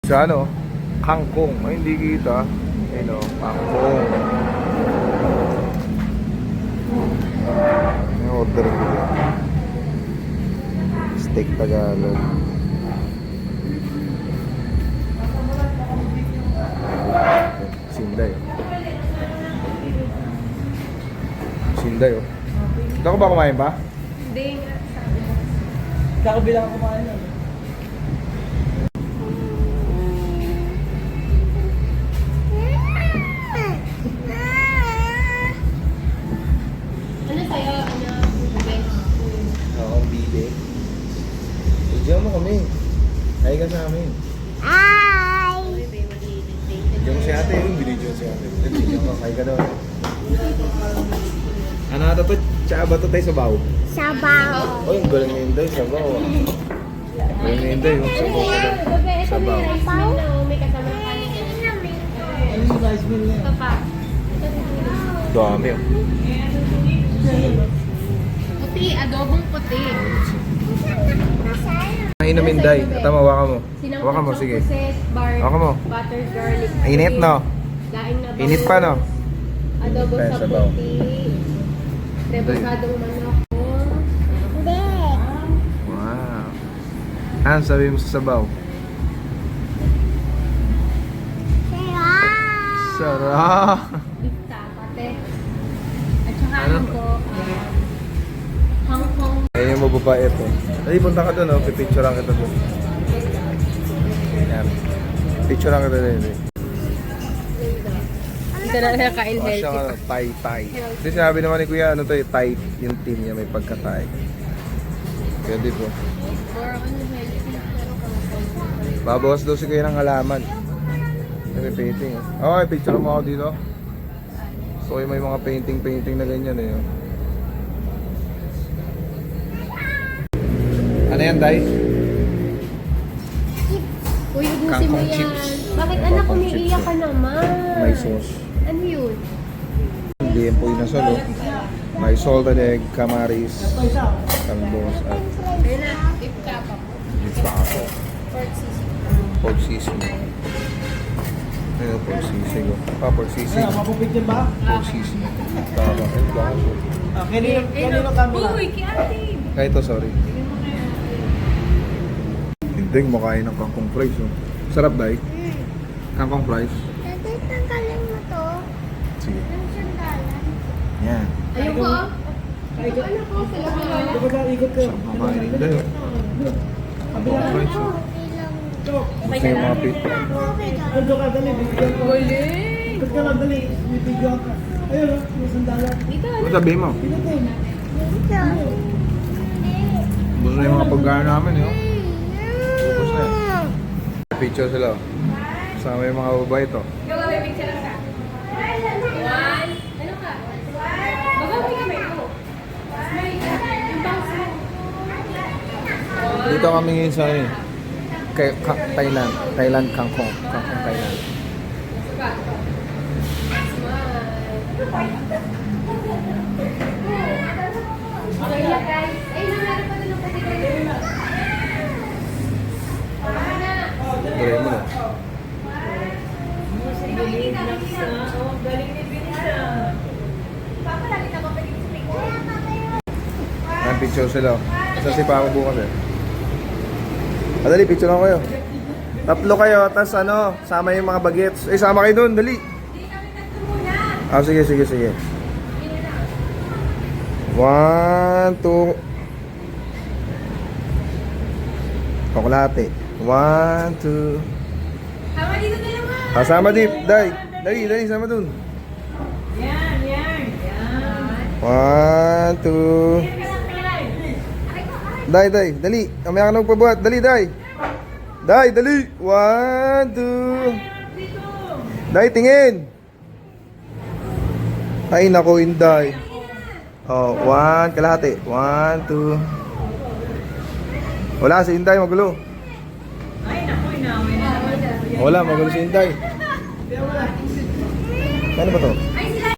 Sa ano? Kangkong. Ay, hindi kita. Ayun o, kangkong. May order ko dyan. Steak Tagalog. Sinday. Sinday oh. Ikaw ba kumain pa? Hindi. Kakabilang ako kumain lang. Ano sa'yo? Ano? Best? Oo, bibe. Diyan mo kami. Ay ka sa amin. Diyan mo si ate yung binidyo si ate. Diyan mo, kaya ka daw. Ano ata to? Tsaka ba to tayo sabaw? Sabaw. Oh, yung galing na yun tayo, sabaw. Galing na yun tayo, sabaw ka daw. Sabaw. May kasama kanin. Ano yung rice meal niya? Ito pa. Dami oh. Puti, adobong puti. Inumin day. Tama, waka mo. Waka mo, sige. Waka mo. Butter garlic. Init no? Daing na Init pa no? Adobo Kaya sa sabaw. puti. Rebukadong manok. Hindi. Wow. Ano sabi mo sa sabaw? Sarap. Sarap. Bista, pate. At saka Ano? ano po, hangkong. Ayun yung mababait oh. Dali, punta ka doon oh. Pipicturean kita doon. Yan. Picturean kita doon. Dito na nakain Oh, siya healthy. Thai. Kasi sinabi naman ni Kuya, ano to eh, Thai. Yung team niya may pagka-Thai. Pwede po. Or ano healthy, pero kalapag. Babawas daw si Kuya ng halaman. May painting oh. Okay, picture mo ako dito. So may mga painting na ganyan eh. Oh. Ano yan, Day? Uy, ubusin mo Kangkong yan. chips. Bakit anak, Kangkong umiiyak chips, ka naman? May sauce. Ano yun? Hindi yan po inasal oh. May salted egg, kamaris, talbos, at Ayun na, beef kapa po. ipapo. Pork sisig. Pork sisig. Ayun, pork sisig oh. Pork sisig. Ano, mapupicture ba? Pork sisig. Tama. Ayun, baso. Kanino camera? Uy, kiati! Kaya ito, sorry. Hindi, makain ng kangkong fries oh. Sarap, Day. Kangkong fries. Dati tanggalin mo to. Sige. Ng sandalan. Yan. Ayun ko. Ikot. Ano ko? Sila ko lola. Ikot ka, ikot ka. Sarap makain din oh. Kangkong fries oh. Okay lang. Gusto yung mga pit. Okay lang. Ikot ka, dali. Bibigyan ko. Galing! Ikot ka lang, dali. Bibigyan ka. Ayun, may sandalan. Dito, Ano ano? sabihin mo? Ikot ko. Dito. Gusto na yung mga pagkain namin eh oh. Ubus na yan. Picture sila oh. Kasama yung mga babae ito. Ikaw ba may picture ka? One. Ano ka? Magawi ka ba ito? Yung bangs mo. Dito kami ngayon sa ano, Thailand. Thailand Kangkong. Kangkong Thailand. Okay lang guys. Ay, meron pa din ang pati. Dure mo na. Ayan, picture sila oh. Sa sipa ako bukas eh. Dali, picture lang kayo. Tatlo kayo, tas ano, sama yung mga bagets. Eh, sama kayo doon, dali. Ah, sige. 1, 2. Chocolate. 1, 2. Tama dito na naman. Kasama dip, Day. Dali, sama dun. Yan. 1, 2. Day, dali. Kamaya ka na magpabuhat. Dali, Day. Day, dali. 1, 2. Day, tingin. Ay, nako, Inday. Oh, 1, kalahati. 1, 2. Wala, si Inday, magulo. Wala, magulo si Inday. Ano ba to?